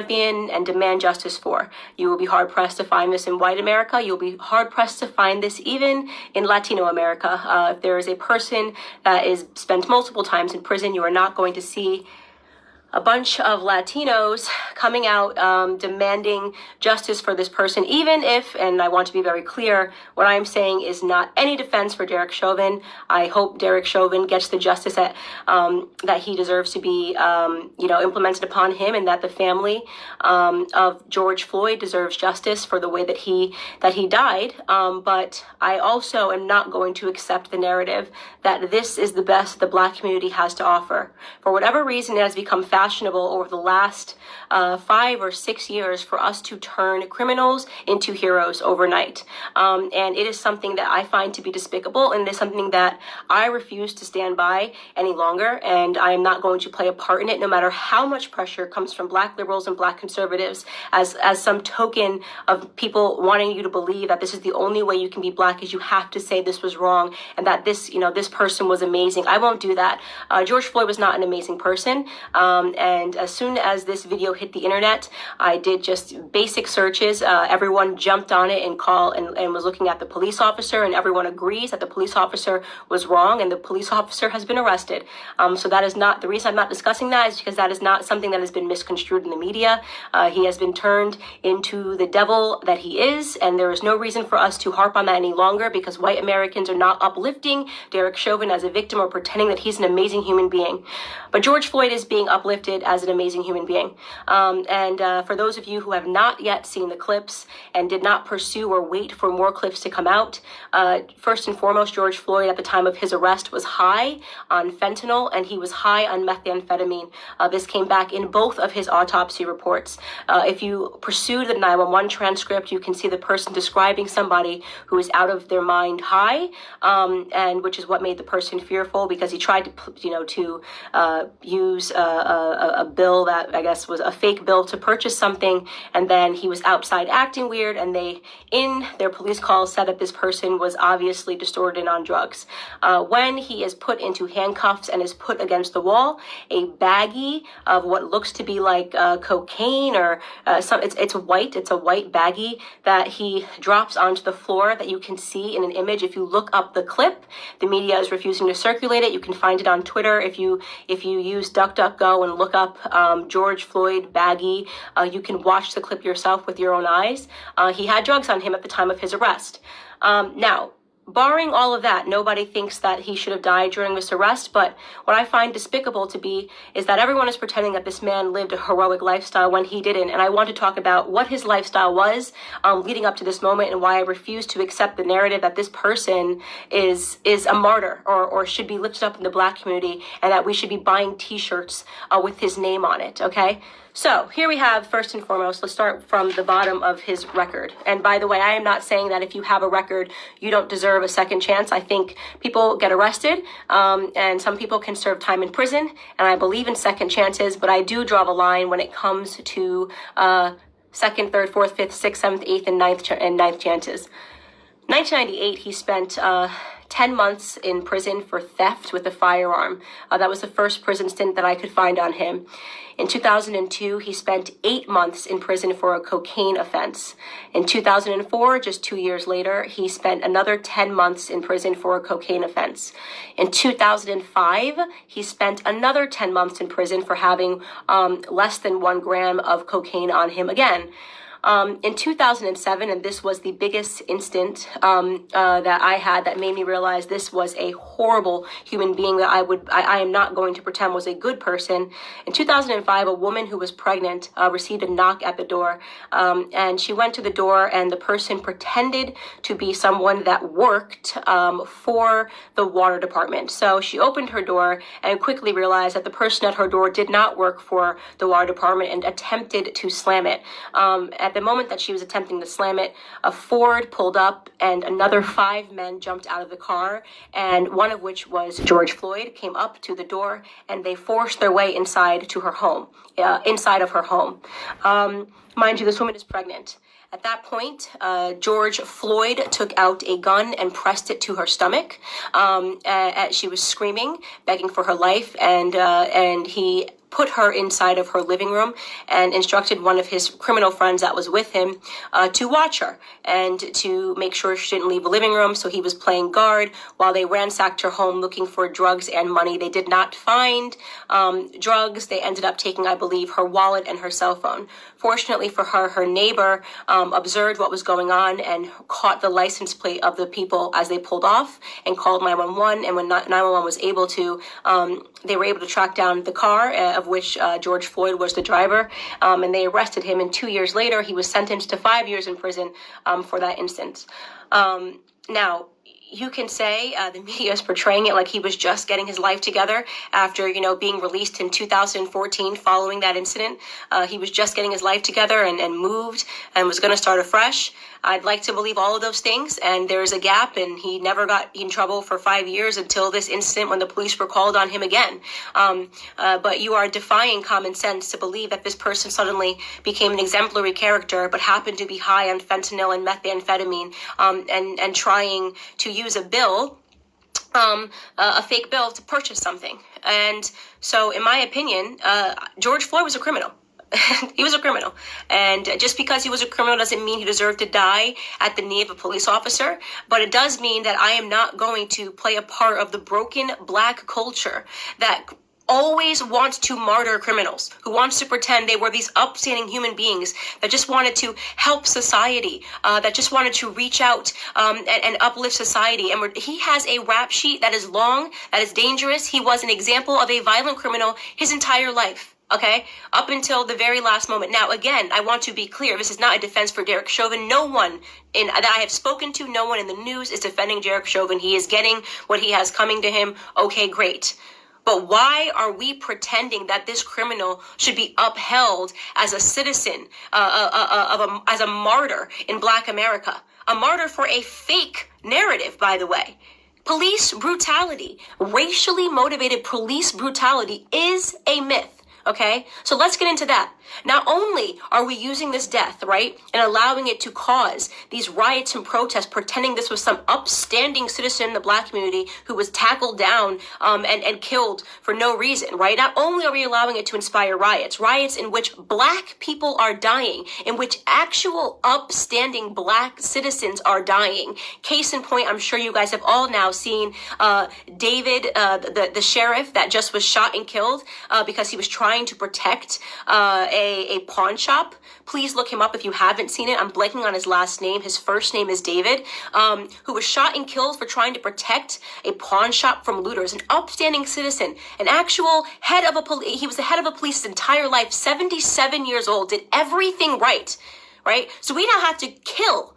champion and demand justice for. You will be hard-pressed to find this in white America. You'll be hard-pressed to find this even in Latino America. If there is a person that is spent multiple times in prison, you are not going to see a bunch of Latinos coming out demanding justice for this person, even if, and I want to be very clear, what I'm saying is not any defense for Derek Chauvin. I hope Derek Chauvin gets the justice that he deserves to be, implemented upon him, and that the family of George Floyd deserves justice for the way that he died. But I also am not going to accept the narrative that this is the best the Black community has to offer. For whatever reason, it has become fashionable over the last 5 or 6 years for us to turn criminals into heroes overnight. And it is something that I find to be despicable, and it is something that I refuse to stand by any longer, and I am not going to play a part in it, no matter how much pressure comes from Black liberals and Black conservatives as some token of people wanting you to believe that this is the only way you can be Black, is you have to say this was wrong and that this person was amazing. I won't do that. George Floyd was not an amazing person. And as soon as this video hit the internet, I did just basic searches. Everyone jumped on it and was looking at the police officer, and everyone agrees that the police officer was wrong, and the police officer has been arrested. So that is not the reason I'm not discussing that, is because that is not something that has been misconstrued in the media. He has been turned into the devil that he is, and there is no reason for us to harp on that any longer, because white Americans are not uplifting Derek Chauvin as a victim or pretending that he's an amazing human being. But George Floyd is being uplifted as an amazing human being. For those of you who have not yet seen the clips and did not pursue or wait for more clips to come out, first and foremost, George Floyd at the time of his arrest was high on fentanyl, and he was high on methamphetamine. This came back in both of his autopsy reports. If you pursue the 911 transcript, you can see the person describing somebody who is out of their mind high, and which is what made the person fearful, because he tried to use a bill that I guess was a fake bill to purchase something, and then he was outside acting weird, and they, in their police call, said that this person was obviously distorted on drugs. When he is put into handcuffs and is put against the wall, a baggie of what looks to be like cocaine or it's a white baggie that he drops onto the floor that you can see in an image. If you look up the clip, the media is refusing to circulate it. You can find it on Twitter. If you use DuckDuckGo and look up George Floyd baggie, you can watch the clip yourself with your own eyes. He had drugs on him at the time of his arrest. Now, barring all of that, nobody thinks that he should have died during this arrest, but what I find despicable to be is that everyone is pretending that this man lived a heroic lifestyle when he didn't, and I want to talk about what his lifestyle was leading up to this moment, and why I refuse to accept the narrative that this person is a martyr or should be lifted up in the Black community, and that we should be buying t-shirts with his name on it, okay? So here we have, first and foremost, let's start from the bottom of his record. And by the way, I am not saying that if you have a record, you don't deserve a second chance. I think people get arrested, and some people can serve time in prison, and I believe in second chances, but I do draw the line when it comes to second, third, fourth, fifth, sixth, seventh, eighth, and ninth chances. 1998, he spent 10 months in prison for theft with a firearm. That was the first prison stint that I could find on him. In 2002, he spent 8 months in prison for a cocaine offense. In 2004, just 2 years later, he spent another 10 months in prison for a cocaine offense. In 2005, he spent another 10 months in prison for having less than 1 gram of cocaine on him again. In 2007, and this was the biggest instant that I had that made me realize this was a horrible human being that I am not going to pretend was a good person. In 2005, a woman who was pregnant received a knock at the door, and she went to the door, and the person pretended to be someone that worked for the water department. So she opened her door and quickly realized that the person at her door did not work for the water department, and attempted to slam it. At the moment that she was attempting to slam it, a Ford pulled up, and another 5 men jumped out of the car, and one of which was George Floyd, came up to the door, and they forced their way inside to her home, inside of her home. Mind you, this woman is pregnant. At that point, George Floyd took out a gun and pressed it to her stomach. She was screaming, begging for her life, and he put her inside of her living room and instructed one of his criminal friends that was with him to watch her and to make sure she didn't leave the living room. So he was playing guard while they ransacked her home looking for drugs and money. They did not find drugs. They ended up taking, I believe, her wallet and her cell phone. Fortunately for her, her neighbor observed what was going on and caught the license plate of the people as they pulled off and called 911. And when 911 was able to, they were able to track down the car of which George Floyd was the driver, and they arrested him. And 2 years later, he was sentenced to 5 years in prison for that instance. Now, you can say the media is portraying it like he was just getting his life together after, being released in 2014 following that incident. He was just getting his life together and moved and was going to start afresh. I'd like to believe all of those things, and there's a gap, and he never got in trouble for 5 years until this incident when the police were called on him again. But you are defying common sense to believe that this person suddenly became an exemplary character but happened to be high on fentanyl and methamphetamine and trying to use a bill, a fake bill, to purchase something. And so, in my opinion, George Floyd was a criminal. He was a criminal. And just because he was a criminal doesn't mean he deserved to die at the knee of a police officer. But it does mean that I am not going to play a part of the broken Black culture that always wants to martyr criminals, who wants to pretend they were these upstanding human beings that just wanted to help society, that just wanted to reach out and uplift society. And he has a rap sheet that is long, that is dangerous. He was an example of a violent criminal his entire life. Okay, up until the very last moment. Now, again, I want to be clear. This is not a defense for Derek Chauvin. No one that I have spoken to, no one in the news is defending Derek Chauvin. He is getting what he has coming to him. Okay, great. But why are we pretending that this criminal should be upheld as a citizen, as a martyr in Black America? A martyr for a fake narrative, by the way. Police brutality, racially motivated police brutality is a myth. Okay, so let's get into that. Not only are we using this death, right, and allowing it to cause these riots and protests, pretending this was some upstanding citizen in the Black community who was tackled down and killed for no reason, right? Not only are we allowing it to inspire riots in which Black people are dying, in which actual upstanding Black citizens are dying. Case in point, I'm sure you guys have all now seen David, the sheriff that just was shot and killed because he was trying to protect a pawn shop. Please look him up if you haven't seen it. I'm blanking on his last name. His first name is David, who was shot and killed for trying to protect a pawn shop from looters. An upstanding citizen, an actual head of a police. He was the head of a police his entire life, 77 years old, did everything right? So we now have to kill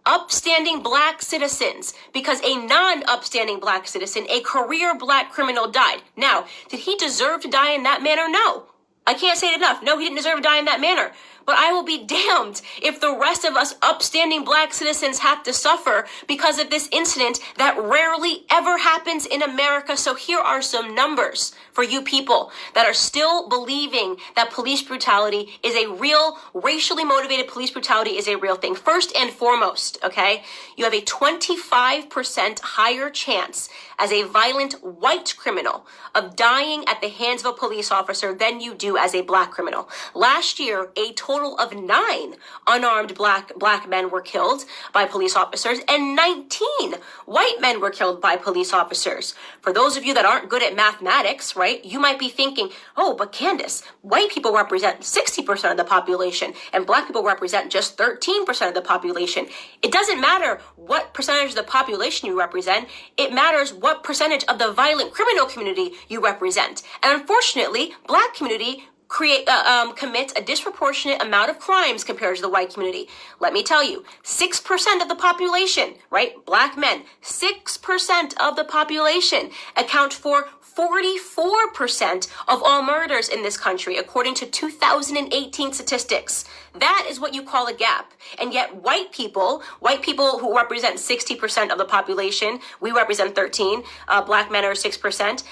upstanding Black citizens because a non-upstanding Black citizen, a career Black criminal, died. Now, did he deserve to die in that manner? No. I can't say it enough. No, he didn't deserve to die in that manner. But I will be damned if the rest of us upstanding Black citizens have to suffer because of this incident that rarely ever happens in America. So here are some numbers for you people that are still believing that police brutality is a real, racially motivated police brutality is a real thing. First and foremost, okay, you have a 25% higher chance as a violent white criminal of dying at the hands of a police officer than you do as a Black criminal. Last year, a total of 9 unarmed black men were killed by police officers and 19 white men were killed by police officers. For those of you that aren't good at mathematics, right, you might be thinking, oh, but Candace, white people represent 60% of the population and Black people represent just 13% of the population. It doesn't matter what percentage of the population you represent. It matters what percentage of the violent criminal community you represent. And unfortunately, Black community commits a disproportionate amount of crimes compared to the white community. Let me tell you, 6% of the population, right? Black men, 6% of the population account for 44% of all murders in this country, according to 2018 statistics. That is what you call a gap. And yet white people who represent 60% of the population, we represent 13, Black men are 6%,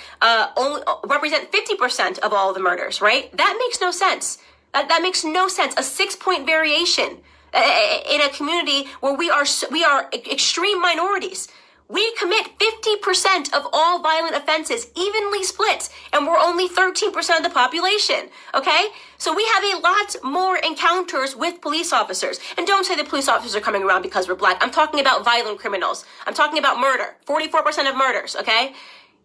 only represent 50% of all the murders, right? That makes no sense. That makes no sense. A 6-point variation in a community where we are extreme minorities. We commit 50% of all violent offenses, evenly split, and we're only 13% of the population, okay? So we have a lot more encounters with police officers. And don't say the police officers are coming around because we're black. I'm talking about violent criminals. I'm talking about murder. 44% of murders, okay?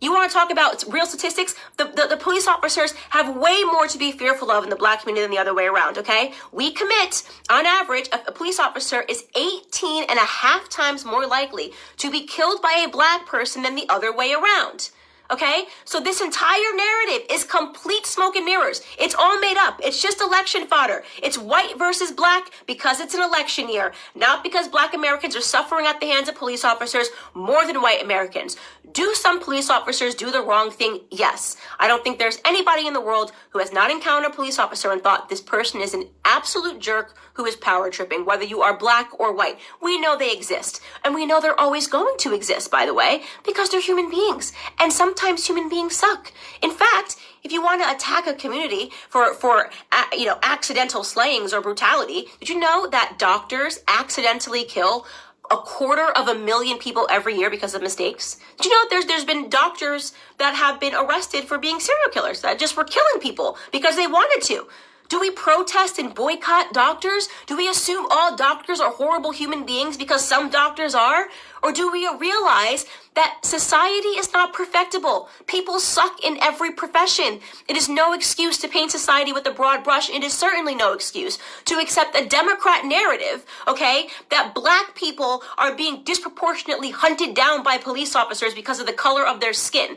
You want to talk about real statistics? The police officers have way more to be fearful of in the black community than the other way around, okay? We commit, on average, a police officer is 18 and a half times more likely to be killed by a black person than the other way around. Okay? So this entire narrative is complete smoke and mirrors. It's all made up. It's just election fodder. It's white versus black because it's an election year, not because black Americans are suffering at the hands of police officers more than white Americans. Do some police officers do the wrong thing? Yes. I don't think there's anybody in the world who has not encountered a police officer and thought this person is an absolute jerk who is power tripping, whether you are black or white. We know they exist. And we know they're always going to exist, by the way, because they're human beings. And sometimes human beings suck. In fact, if you want to attack a community for accidental slayings or brutality, did you know that doctors accidentally kill 250,000 people every year because of mistakes? Did you know there's been doctors that have been arrested for being serial killers that just were killing people because they wanted to? Do we protest and boycott doctors? Do we assume all doctors are horrible human beings because some doctors are? Or do we realize that society is not perfectible? People suck in every profession. It is no excuse to paint society with a broad brush. It is certainly no excuse to accept a Democrat narrative, okay, that black people are being disproportionately hunted down by police officers because of the color of their skin.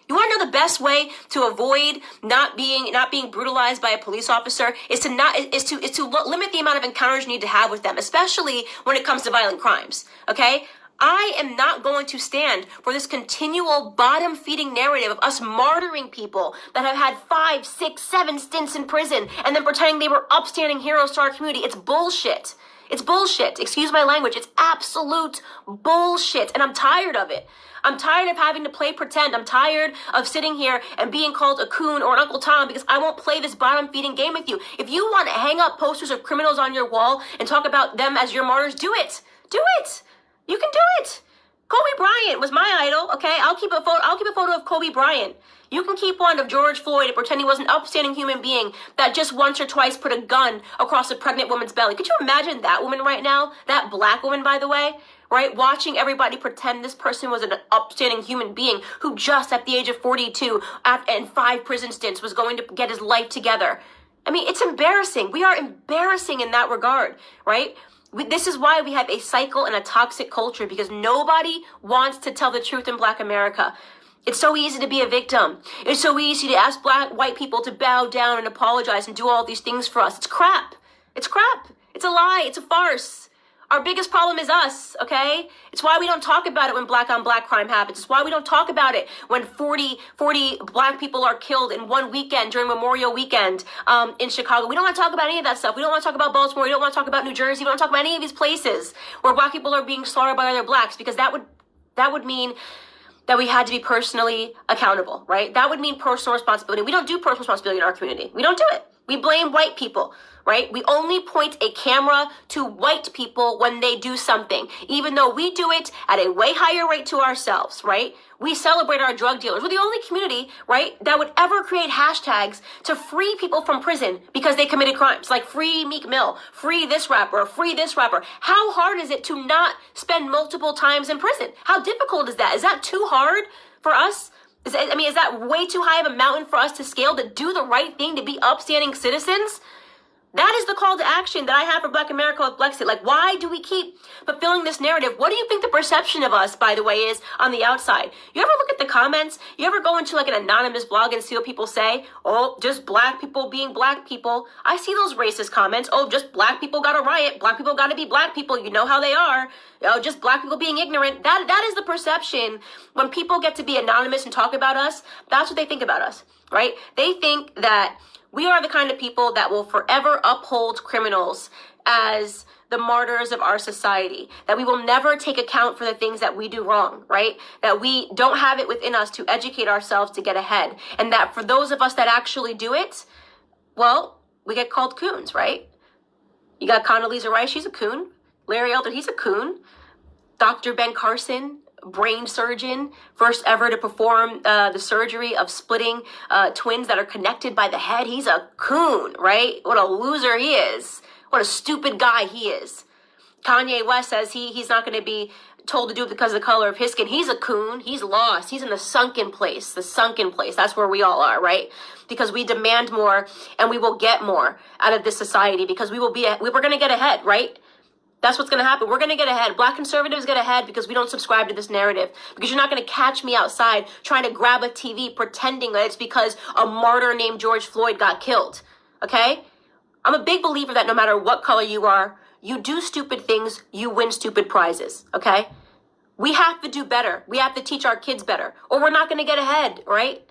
You want to know the best way to avoid not being brutalized by a police officer is to limit the amount of encounters you need to have with them, especially when it comes to violent crimes. Okay? I am not going to stand for this continual bottom-feeding narrative of us martyring people that have had 5, 6, 7 stints in prison and then pretending they were upstanding heroes to our community. It's bullshit. It's bullshit. Excuse my language. It's absolute bullshit. And I'm tired of it. I'm tired of having to play pretend. I'm tired of sitting here and being called a coon or an Uncle Tom because I won't play this bottom-feeding game with you. If you want to hang up posters of criminals on your wall and talk about them as your martyrs, do it. Do it. You can do it. Kobe Bryant was my idol, okay? I'll keep a photo of Kobe Bryant. You can keep one of George Floyd and pretend he was an upstanding human being that just once or twice put a gun across a pregnant woman's belly. Could you imagine that woman right now? That black woman, by the way, right? Watching everybody pretend this person was an upstanding human being who just at the age of 42 and 5 prison stints was going to get his life together. I mean, it's embarrassing. We are embarrassing in that regard, right? This is why we have a cycle and a toxic culture, because nobody wants to tell the truth in black America. It's so easy to be a victim. It's so easy to ask white people to bow down and apologize and do all these things for us. It's crap. It's crap. It's a lie. It's a farce. Our biggest problem is us, okay? It's why we don't talk about it when black on black crime happens. It's why we don't talk about it when 40 black people are killed in one weekend during Memorial Weekend in Chicago. We don't want to talk about any of that stuff. We don't want to talk about Baltimore. We don't want to talk about New Jersey. We don't want to talk about any of these places where black people are being slaughtered by other blacks, because that would mean that we had to be personally accountable, right? That would mean personal responsibility. We don't do personal responsibility in our community. We don't do it. We blame white people, right? We only point a camera to white people when they do something, even though we do it at a way higher rate to ourselves, right? We celebrate our drug dealers. We're the only community, right, that would ever create hashtags to free people from prison because they committed crimes, like free Meek Mill, free this rapper, free this rapper. How hard is it to not spend multiple times in prison? How difficult is that? Is that too hard for us? Is that way too high of a mountain for us to scale, to do the right thing, to be upstanding citizens? That is the call to action that I have for Black America with Blexit. Like, why do we keep fulfilling this narrative? What do you think the perception of us, by the way, is on the outside? You ever look at the comments? You ever go into like an anonymous blog and see what people say? Oh, just black people being black people. I see those racist comments. Oh, just black people got to riot. Black people got to be black people. You know how they are. Oh, just black people being ignorant. That is the perception. When people get to be anonymous and talk about us, that's what they think about us, right? They think that we are the kind of people that will forever uphold criminals as the martyrs of our society, that we will never take account for the things that we do wrong, right? That we don't have it within us to educate ourselves to get ahead. And that for those of us that actually do it, well, we get called coons, right? You got Condoleezza Rice, she's a coon. Larry Elder, he's a coon. Dr. Ben Carson, brain surgeon, first ever to perform the surgery of splitting twins that are connected by the head. He's a coon, right? What a loser he is. What a stupid guy he is. Kanye West says he's not going to be told to do it because of the color of his skin. He's a coon. He's lost. He's in the sunken place. The sunken place. That's where we all are, right? Because we demand more and we will get more out of this society because we're going to get ahead, right? That's what's going to happen. We're going to get ahead. Black conservatives get ahead because we don't subscribe to this narrative. Because you're not going to catch me outside trying to grab a TV pretending that it's because a martyr named George Floyd got killed. Okay? I'm a big believer that no matter what color you are, you do stupid things, you win stupid prizes. Okay? We have to do better. We have to teach our kids better. Or we're not going to get ahead, right?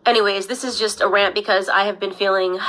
Anyways, this is just a rant because I have been feeling